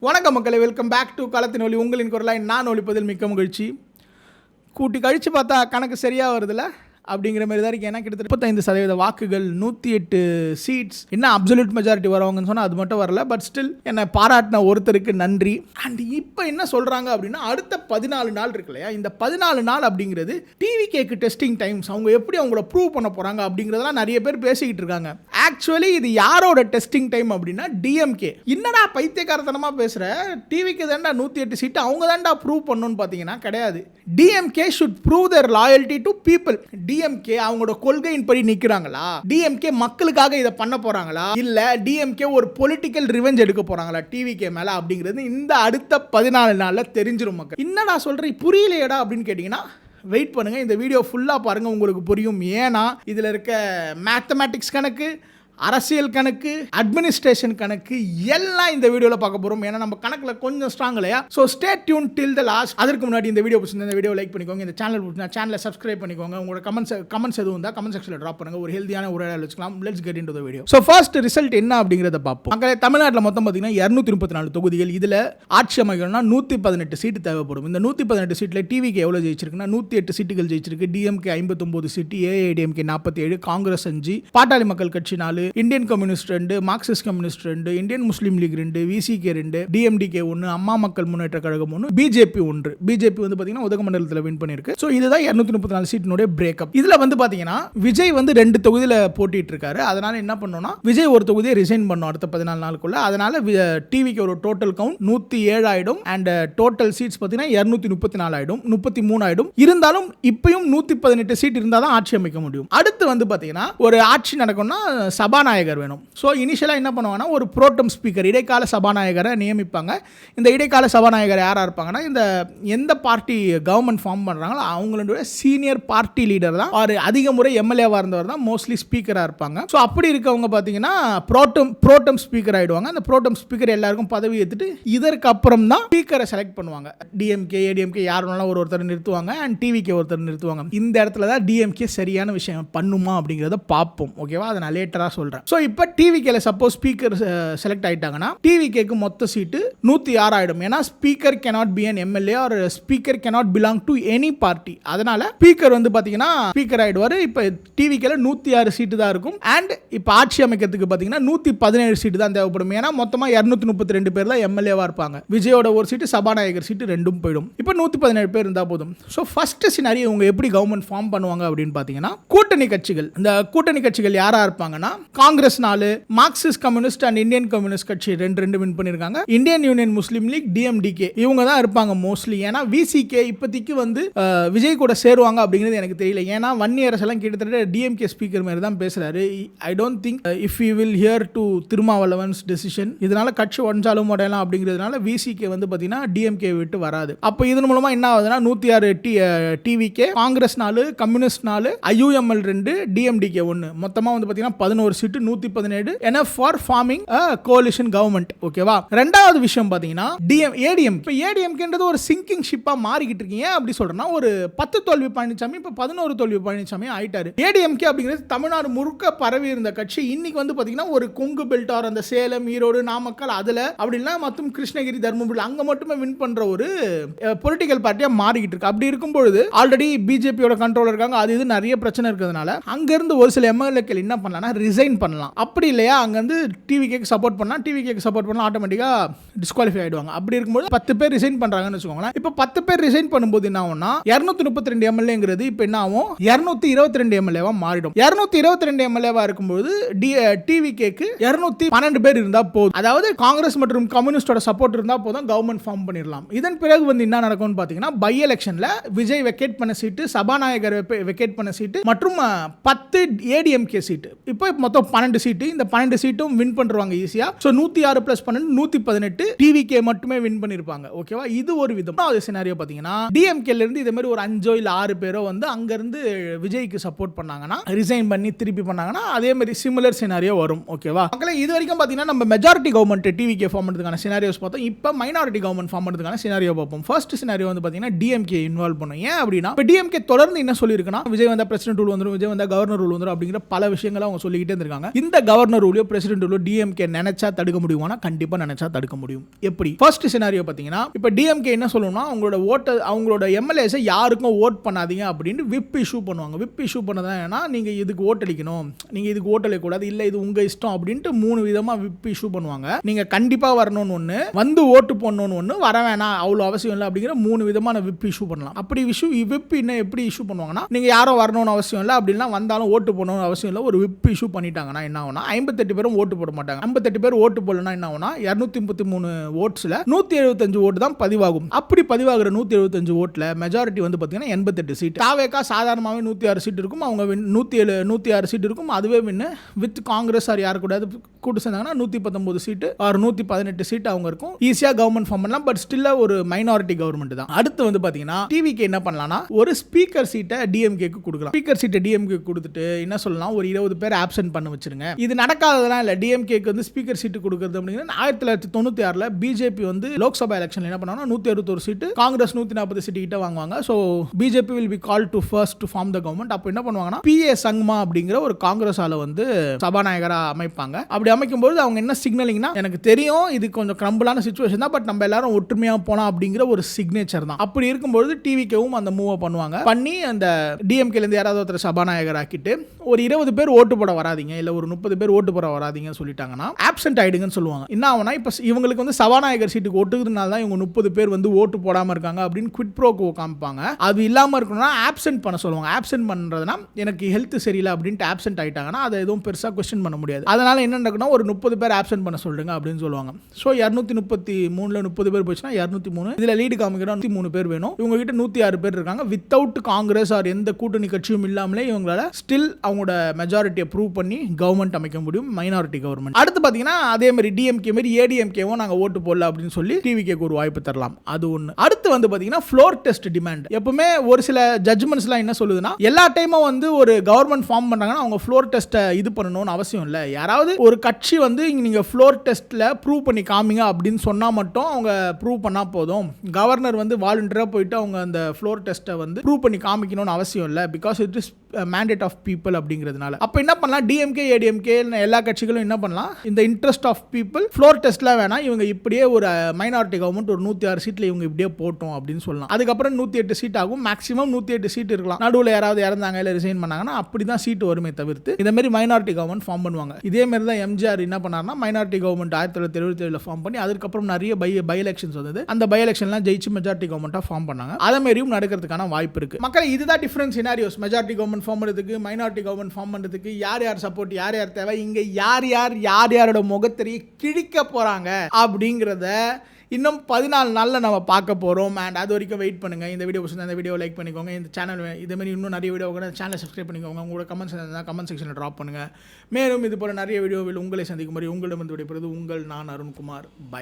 வணக்கம் மக்களே, welcome back to களத்தின் ஒலி. உங்களின் குரலாய் நான் ஒலிப்பதில் மிக்க மகிழ்ச்சி. கூட்டி கழித்து பார்த்தா கணக்கு சரியாக வருதுல்ல அப்படிங்கிற மாதிரி தான் இருக்குது. ஏன்னா கிட்டத்தட்ட 35% வாக்குகள், 108 சீட்ஸ், என்ன அப்சல்யூட் மெஜாரிட்டி வரவங்கன்னு சொன்னால் அது மட்டும் வரல. பட் ஸ்டில் என்னை பாராட்டின ஒருத்தருக்கு நன்றி. அண்ட் இப்போ என்ன சொல்கிறாங்க அப்படின்னா, அடுத்த 14 நாள் இருக்கு இல்லையா, இந்த 14 நாள் அப்படிங்கிறது டிவிகேக்கு டெஸ்டிங் டைம்ஸ். அவங்க எப்படி அவங்கள ப்ரூவ் பண்ண போகிறாங்க அப்படிங்கிறதெல்லாம் நிறைய பேர் பேசிக்கிட்டு இருக்காங்க. ஆக்சுவலி இது யாரோட டெஸ்டிங் டைம் அப்படின்னா டிஎம்கே. என்னடா பைத்தியக்காரத்தனமாக பேசுகிற, டிவிக்கு தாண்டா 108 சீட்டு, அவங்க தாண்டா ப்ரூவ் பண்ணணும்னு பார்த்தீங்கன்னா கிடையாது. DMK should prove their loyalty to people. DMK அவங்களோட கொள்கையின் படி நிற்கிறாங்களா, டிஎம்கே மக்களுக்காக இதை பண்ண போகிறாங்களா, இல்லை டிஎம்கே ஒரு பொலிட்டிக்கல் ரிவெஞ்ச் எடுக்க போகிறாங்களா டிவிகே மேலே அப்படிங்கிறது இந்த அடுத்த 14 நாளில் தெரிஞ்சிடும். மக்கள் என்னடா சொல்கிறீ, புரியலையடா அப்படின்னு கேட்டிங்கன்னா வெயிட் பண்ணுங்கள், இந்த வீடியோ ஃபுல்லாக பாருங்கள், உங்களுக்கு புரியும். ஏன்னா இதில் இருக்க மேத்தமேட்டிக்ஸ் கணக்கு, அரசியல் கணக்கு, அட்மினிஸ்ட்ரேஷன் கணக்கு எல்லாம் இந்த வீடியோவில் பார்க்க போகிறோம். ஏன்னா நம்ம கணக்கில் கொஞ்சம் ஸ்ட்ராங் இல்லையா. So stay tune till the last. அதற்கு முன்னாடி இந்த வீடியோ பிடிச்சிருந்தா இந்த வீடியோ லைக் பண்ணிக்கோங்க, இந்த சேனலை சப்ஸ்கிரைப் பண்ணிக்கோங்க. உங்களோட கமெண்ட்ஸ் எதுவும் இருந்தால் கமெண்ட் செக்ஷனில் ட்ராப் பண்ணுங்கள். ஒரு ஹெல்தியான உரையாடல் வச்சுக்கலாம். Let's get into the video. So first result என்ன அப்படிங்கிறத பார்ப்போம். மக்களே, தமிழ்நாட்டில் மொத்தம் பார்த்தீங்கன்னா 234 தொகுதிகள். இதில் ஆட்சி அமைக்கணும்னா 118 சீட்டு தேவைப்படும். இந்த 118 சீட்டில் டிவிக்கு எவ்வளோ ஜெயிச்சிருக்குன்னா 108 சீட்டுகள் ஜெயிச்சிருக்கு. DMK 59 seat, AIADMK 47, Congress 5, Pattali Makkal Katchi 4, Indian communist 2, Marxist communist 2, Indian Muslim league 2, VCK 2, DMDK 1, Amma மக்கள் முன்னேற்ற கழகம் 1, பிஜேபி 1. பிஜேபி வந்து பார்த்தீங்கன்னா உதகமண்டலத்தில் வின் பண்ணியிருக்கு. ஸோ இதுதான் 234 சீட்டினுடைய பிரேக்கப். இதில் வந்து பார்த்தீங்கன்னா விஜய் வந்து 2 தொகுதியில் போட்டிட்டு இருக்காரு. அதனால என்ன பண்ணோம்னா, விஜய் ஒரு தொகுதியை ரிசைன் பண்ணோம் அடுத்த 14 நாளுக்குள்ள. அதனால டிவிக்கு ஒரு டோட்டல் கவுண்ட் 107 ஆயிடும். அண்ட் டோட்டல் சீட்ஸ் பார்த்தீங்கன்னா 234 ஆயிடும், 33 ஆயிடும். இருந்தாலும் இப்பயும் 118 சீட் இருந்தால் தான் ஆட்சி அமைக்க முடியும். அடுத்து வந்து பார்த்தீங்கன்னா ஒரு ஆட்சி நடக்கும்னா சபாநாயகர் வேணும். ஸோ இனிஷியலாக என்ன பண்ணுவாங்கன்னா, ஒரு புரோட்டம் ஸ்பீக்கர், இடைக்கால சபாநாயகரை நியமிப்பாங்க. இந்த இடைக்கால சபாநாயகர் யாராக இருப்பாங்கன்னா, இந்த எந்த பார்ட்டி கவர்மெண்ட் ஃபார்ம் பண்ணுறாங்களோ அவங்களுடைய சீனியர் பார்ட்டி லீடர் தான், ஒரு அதிக முறை எம்எல்ஏவாக இருந்தவர் தான் மோஸ்ட்லி ஸ்பீக்கராக இருப்பாங்க. ஸோ அப்படி இருக்கவங்க பார்த்தீங்கன்னா புரோட்டம் ஸ்பீக்கர் ஆகிடுவாங்க. அந்த புரோட்டம் ஸ்பீக்கர் எல்லாருக்கும் பதவி ஏற்றுட்டு இதற்கு அப்புறம் தான் ஸ்பீக்கரை செலக்ட் பண்ணுவாங்க. டிஎம்கே, ஏடிஎம்கே யாருனாலும் ஒருத்தர் நிறுத்துவாங்க, அண்ட் டிவிகே ஒருத்தர் நிறுத்துவாங்க. இந்த இடத்துல தான் டிஎம்கே சரியான விஷயம் பண்ணுமா அப்படிங்கிறத பார்ப்போம். ஓகேவா, அதை நான் லேட்டராக சொல்கிறேன். ஸோ இப்போ டிவிகேல சப்போஸ் ஸ்பீக்கர் செலக்ட் ஆயிட்டாங்கன்னா டிவிகேக்கு மொத்த சீட்டு 106 ஆயிடும். ஏன்னா speaker cannot be an MLA or speaker cannot belong to any party. அதனால ஸ்பீக்கர் வந்து பாத்தீங்கன்னா ஸ்பீக்கர் ஆயிடுவாரு. இப்போ டிவிகேல 106 சீட்டு தான் இருக்கும். அண்ட் இப்போ ஆட்சி அமைக்கிறதுக்கு பாத்தீங்கன்னா 117 சீட்டு தான் தேவைப்படும். ஏன்னா மொத்தமா 232 பேர் தான் எம்எல்ஏவா இருப்பாங்க. விஜயோட ஒரு சீட்டு, சபாநாயகர் சீட்டு ரெண்டும் போயிடும். இப்போ 117 பேர் இருந்தா போதும். ஸோ ஃபர்ஸ்ட் சினாரி இவங்க எப்படி கவர்மெண்ட் ஃபார்ம் பண்ணுவாங்க அப்படின்னு பாத்தீங்கன்னா, கூட்டணி கட்சிகள். இந்த கூட்டணி கட்சிகள் யாரா இருப்பாங்கன்னா, Congress 4, Marxist communist and Indian communist கட்சி 2 வின் பண்ணிருக்காங்க. இந்தியன் யூனியன் முஸ்லீம் லீக், டிஎம்டிகே இவங்க தான் இருப்பாங்க மோஸ்ட்லி. ஏன்னா விசிகே இப்போதைக்கு வந்து விஜய் கூட சேருவாங்க அப்படிங்கிறது எனக்கு தெரியல. ஏன்னா வன்னியரசு எல்லாம் கிட்டத்தட்ட டிஎம்கே ஸ்பீக்கர் மாதிரி தான் பேசுறாரு. I don't think if you will hear to Thirumavalavan's decision, இதனால கட்சி ஒன்றாலும் உடையலாம் அப்படிங்கிறதுனால விசிகே வந்து பார்த்தீங்கன்னா டிஎம்கே விட்டு வராது. அப்போ இதன் மூலமா என்ன ஆகுதுன்னா 106 TVK, Congress 4, communist 4, IUML 2, DMDK 1, மொத்தமாக வந்து பார்த்தீங்கன்னா 11 சீட்டு, 117 enough for forming a coalition government. ஓகேவா. ரெண்டாவது விஷயம் பாத்தீங்கன்னா ஏடிஎம். இப்போ ஏடிஎம்கேன்றது ஒரு சிங்கிங் ஷிப்பா மாறிக்கிட்டு இருக்கீங்க. அப்படி சொல்றேன்னா, ஒரு 10 தோல்வி பழனிசாமி இப்போ 11 தோல்வி பழனிசாமி ஆயிட்டாரு. ஏடிஎம்கே அப்படிங்கிறது தமிழ்நாடு முழுக்க பரவி இருந்த கட்சி. இன்னைக்கு வந்து பாத்தீங்கன்னா ஒரு கொங்கு பெல்ட் ஆர் அந்த சேலம், ஈரோடு, நாமக்கல் அதுல அப்படின்னா மற்றும் கிருஷ்ணகிரி, தர்மபுரி அங்க மட்டுமே வின் பண்ற ஒரு பொலிட்டிக்கல் பார்ட்டியா மாறிக்கிட்டு இருக்கு. அப்படி இருக்கும்போது ஆல்ரெடி பிஜேபியோட கண்ட்ரோல் இருக்காங்க. அது இது நிறைய பிரச்சனை இருக்கிறதுனால அங்க இருந்து ஒரு சில எம்எல்ஏக்கள் என்ன பண்ணலாம்னா ரிசைன் பண்ணலாம். அப்படி இல்லையா, அங்க வந்து டிவிகேக்கு சப்போர்ட் பண்ணா ஆட்டோமேட்டிக்கா டிஸ்குவாலிஃபை ஆயிடுவாங்க. அப்படி இருக்கும்போது 10 பேர் ரிசைன் பண்றாங்கன்னு வச்சுக்கோங்களேன். இப்போ 10 பேர் ரிசைன் பண்ணும்போது என்ன ஆகும்னா, 232 எம்எல்ஏங்கிறது இப்போ என்ன ஆகும், 222 எம்எல்ஏவா மாறிடும். 222 எம்எல்ஏவா இருக்கும்போது டிவிகேக்கு 212 பேர் இருந்தா போதும். அதாவது காங்கிரஸ் மற்றும் கம்யூனிஸ்டோட சப்போர்ட் இருந்தா போதும், கவர்மெண்ட் ஃபார்ம் பண்ணிடலாம். இதன் பிறகு வந்து என்ன நடக்கும்னு பாத்தீங்கன்னா, பை எலெக்ஷன்ல விஜய் வெக்கேட் பண்ண சீட்டு, சபாநாயகர் வெக்கேட் பண்ண சீட்டு மற்றும் 10 ஏடிஎம்கே சீட்டு, இப்போ மொத்தம் 12 சீட்டு. இந்த 12 சீட்டும் வின் பண்றாங்க ஈஸியா. சோ 106 + 12 118 டிவிகே மட்டுமே வின் பண்ணிருப்பாங்க. ஓகேவா, இது ஒரு விதம். அது சினாரியோ பாத்தீங்கன்னா, டிஎம்கேல இருந்து இதே மாதிரி ஒரு 5 இல்ல 6 பேரோ வந்து அங்க இருந்து விஜய்க்கு சப்போர்ட் பண்ணாங்கன்னா, ரிசைன் பண்ணி திருப்பி பண்ணாங்கன்னா அதே மாதிரி சிமிலர் சினாரியோ வரும். ஓகேவா மக்களே, இது வரைக்கும் பாத்தீங்கன்னா நம்ம மெஜாரிட்டி கவர்மெண்ட் டிவிகே ஃபார்ம் பண்றதுக்கான சினாரியோஸ் பார்த்தோம். இப்போ மைனாரிட்டி கவர்மெண்ட் ஃபார்ம் பண்றதுக்கான சினாரியோ பார்ப்போம். ஃபர்ஸ்ட் சினாரியோ வந்து பாத்தீங்கன்னா டிஎம்கே இன்வால்வ் பண்ணும். ஏன் அப்படின்னா, இப்போ டிஎம்கே தொடர்ந்து என்ன சொல்லியிருக்குன்னா, விஜய் வந்தா பிரசிடென்ட் ரூல் வந்துரும், விஜய் வந்தா கவர்னர் ரூல் வந்துரும் அப்படிங்கிற பல விஷயங்களை அவங்க சொல்லிக்கிட்டே இருந்திருக்காங்க. பண்ணிருக்காங்க. இந்த கவர்னர் ரூலையோ பிரசிடென்ட் ரூலையோ டிஎம்கே நினைச்சா தடுக்க முடியுமானா கண்டிப்பா நினைச்சா தடுக்க முடியும். எப்படி? ஃபர்ஸ்ட் சினாரியோ பாத்தீங்கன்னா, இப்ப டிஎம்கே என்ன சொல்லணும்னா, அவங்களோட எம்எல்ஏஸ் யாருக்கும் ஓட் பண்ணாதீங்க அப்படின்னு விப் இஷ்யூ பண்ணுவாங்க. விப் இஷ்யூ பண்ணதா ஏன்னா, நீங்க இதுக்கு ஓட் அளிக்கணும், நீங்க இதுக்கு ஓட் அளிக்க கூடாது, இல்ல இது உங்க இஷ்டம் அப்படின்ட்டு 3 விதமா விப் இஷ்யூ பண்ணுவாங்க. நீங்க கண்டிப்பா வரணும்னு ஒண்ணு, வந்து ஓட்டு போடணும்னு ஒண்ணு, வர வேணாம் அவ்வளவு அவசியம் இல்லை அப்படிங்கிற 3 விதமான விப் இஷ்யூ பண்ணலாம். அப்படி விப் இன்னும் எப்படி இஷ்யூ பண்ணுவாங்கன்னா, நீங்க யாரும் வரணும்னு அவசியம் இல்லை, அப்படின்னா வந்தாலும் ஓட்டு போடணும்னு அவசியம் இல்லை, ஒரு விப் இஷ்யூ பண்ணிட்டாங்கன்னா என்ன ஆகும்னா 58 பேரும் ஓட்டு போட மாட்டாங்க. 58 பேர் ஓட்டு போடலன்னா என்ன ஆகும்னா 233 ஓட்ஸ்ல 175 ஓட்டு தான் பதிவாகும். அப்படி பதிவாகிற 175 ஓட்ல மெஜாரிட்டி வந்து பாத்தீங்கன்னா 88 சீட். தாவேகா சாதாரணமாவே 106 சீட் இருக்கும், அவங்க 106 சீட் இருக்கும், அதுவே வித் காங்கிரஸ் ஆர் யாரு கூட கூட்டு சேர்ந்தாங்கன்னா 119 சீட் ஆர் 118 சீட் அவங்க இருக்கும். ஈஸியா கவர்மெண்ட் ஃபார்ம் பண்ணலாம். பட் ஸ்டில் ஒரு மைனாரிட்டி கவர்மெண்ட் தான். அடுத்து வந்து பாத்தீங்கன்னா டிவிக்கு என்ன பண்ணலாம்னா, ஒரு ஸ்பீக்கர் சீட்டை டிஎம்கேக்கு கொடுக்கலாம். ஸ்பீக்கர் சீட்டை டிஎம்கே கொடுத்துட்டு என்ன சொல்லலாம், ஒரு 20 பேர் ஆப்சென்ட் பண்ண வச்சிருங்க. இது நடக்காததெல்லாம் இல்ல. டிஎம்கேக்கு வந்து ஸ்பீக்கர் சீட்டு கொடுக்கிறது அப்படிங்கிறது 1996ல பிஜேபி வந்து லோக்சபா எலெக்ஷன்ல என்ன பண்ணாங்கன்னா 161 சீட்டு, காங்கிரஸ் 140 சீட்டு கிட்ட வாங்குவாங்க. So BJP will be called to first to form the government. அப்ப என்ன பண்ணுவாங்கன்னா பிஏ சங்மா அப்படிங்கிற ஒரு காங்கிரஸ் ஆளை வந்து சபாநாயகரா அமைப்பாங்க. அப்படி அமைக்கும்போது அவங்க என்ன சிக்னலிங்னா, எனக்கு தெரியும் இது கொஞ்சம் கிரம்பிளான சிச்சுவேஷன் தான், பட் நம்ம எல்லாரும் ஒற்றுமையா போலாம் அப்படிங்கிற ஒரு சிக்னேச்சர் தான். அப்படி இருக்கும்போது டிவிகேவும் அந்த மூவ் பண்ணுவாங்க. பண்ணி அந்த டிஎம்கேல இருந்து யாராவது ஒருத்தர் சபாநாயகர் ஆக்கிட்டு ஒரு 20 பேர் ஓட்டு போட வராதீங்க, இல்ல ஒரு 30 பேர் ஓட்டு போட வராதீங்கன்னு சொல்லிட்டாங்கன்னா ஆப்சென்ட் ஆயிடுங்கன்னு சொல்லுவாங்க. என்ன ஆகும்னா, இப்ப இவங்களுக்கு வந்து சபாநாயகர் சீட்டுக்கு ஒட்டுக்கிறதுனால தான் இவங்க 30 பேர் வந்து ஓட்டு போடாம இருக்காங்க அப்படின்னு குவிட் ப்ரோக்கோ காமிப்பாங்க. அது இல்லாம இருக்கணும்னா ஆப்சென்ட் பண்ண சொல்லுவாங்க. ஆப்சென்ட் பண்றதுனா எனக்கு ஹெல்த் சரியில்லை அப்படின்ட்டு ஆப்சென்ட் ஆயிட்டாங்கன்னா அதை எதுவும் பெருசா क्वेश्चन பண்ண முடியாது. அதனால என்ன நடக்கும்னா, ஒரு 30 பேர் ஆப்சென்ட் பண்ண சொல்லுங்க அப்படின்னு சொல்லுவாங்க. சோ 233ல 30 பேர் போச்சுன்னா 203. இதுல லீடு காமிக்கிற 103 பேர் வேணும். இவங்க கிட்ட 106 பேர் இருக்காங்க. வித்தவுட் காங்கிரஸ் ஆர் எந்த கூட்டணி கட்சியும் இல்லாமலே இவங்களால ஸ்டில் அவங்களோட மெஜாரிட்டியை ப்ரூவ் பண்ணி கவர்மெண்ட் அமைக்க முடியும், மைனாரிட்டி கவர்மெண்ட். அடுத்து பாத்தீங்கன்னா அதே மாதிரி டிஎம்கே மாதிரி ஏடிஎம்கேவும் நாங்க ஓட்டு போடல அப்படின்னு சொல்லி டிவிகேக்கு ஒரு வாய்ப்பு தரலாம். அது ஒண்ணு. அடுத்து வந்து பாத்தீங்கன்னா ஃப்ளோர் டெஸ்ட் டிமாண்ட். எப்பவுமே ஒரு சில ஜட்ஜ்மெண்ட்ஸ்லாம் என்ன சொல்லுதுன்னா, எல்லா டைமும் வந்து ஒரு கவர்மெண்ட் ஃபார்ம் பண்றாங்கன்னா அவங்க ஃப்ளோர் டெஸ்ட்டை இது பண்ணணும்னு அவசியம் இல்லை. யாராவது ஒரு கட்சி வந்து நீங்க ஃப்ளோர் டெஸ்ட்ல ப்ரூவ் பண்ணி காமிங்க அப்படின்னு சொன்னா மட்டும் அவங்க ப்ரூவ் பண்ணா போதும். கவர்னர் வந்து வாலண்டியரா போயிட்டு அவங்க அந்த ஃப்ளோர் டெஸ்ட்டை வந்து ப்ரூவ் பண்ணி காமிக்கணும்னு அவசியம் இல்லை. Because it is mandate of people அப்படிங்கிறதுனால. அப்ப என்ன பண்ணலாம், டிஎம்கே ஏடிஎம்கே எல்லா கட்சிகளும் என்ன பண்ணலாம், இந்த இன்ட்ரெஸ்ட் ஆஃப் பீப்புள் ஃப்ளோர் டெஸ்ட்லாம் வேணாம், இவங்க இப்படியே ஒரு மைனாரிட்டி கவர்மெண்ட் ஒரு 106 சீட்ல இவங்க இப்படியே போட்டோம் அப்படின்னு சொல்லலாம். அதுக்கப்புறம் 108 சீட் ஆகும். மேக்ஸிமம் 108 சீட் இருக்கலாம். நடுவில் யாராவது இறந்தாங்க இல்லை ரிசைன் பண்ணாங்கன்னா அப்படிதான் சீட் வருமே தவிர்த்து இந்த மாதிரி மைனாரிட்டி கவர்மெண்ட் ஃபார்ம் பண்ணுவாங்க. இதே மாதிரி தான் எம்ஜிஆர் என்ன பண்ணாருன்னா மைனாரிட்டி கவர்மெண்ட் 1977 ஃபார்ம் பண்ணி அதுக்கப்புறம் நிறைய பை எலெக்ஷன்ஸ் வந்தது. அந்த பை எலெக்ஷன்லாம் ஜெயிச்சு மெஜாரிட்டி கவர்மெண்ட்டாக ஃபார்ம் பண்ணாங்க. அதே மாதிரியும் நடக்கிறதுக்கான வாய்ப்பு இருக்கு. மக்கள் இதுதான் difference scenarios. Majority government form பண்ணுறதுக்கு, மைனாரிட்டி கவர்மெண்ட் ஃபார்ம் பண்ணுறதுக்கு யார் யார் சப்போர்ட், யார் யார் தேவை, இங்க யாரோட முகத்தறியை கிழிக்க போறாங்க அப்படிங்கிறத இன்னும் 14 நாளில் நம்ம பார்க்க போகிறோம். அண்ட் அது வரைக்கும் வெயிட் பண்ணுங்கள். இந்த வீடியோ பிடிச்சிருந்தா இந்த வீடியோ லைக் பண்ணிக்கோங்க. இந்த சேனல் இதேமாதிரி இன்னும் நிறைய வீடியோ சேனலை சப்ஸ்கிரைப் பண்ணிக்கோங்க. உங்களோட கமெண்ட்ஸ் இருந்தால் கமெண்ட் செக்ஷனில் ட்ராப் பண்ணுங்கள். மேலும் இது போல நிறைய வீடியோவில் உங்களை சந்திக்கும் மாதிரி உங்களிடம் வந்து விடைபெறுவது உங்கள் நான் அருண்குமார். பை.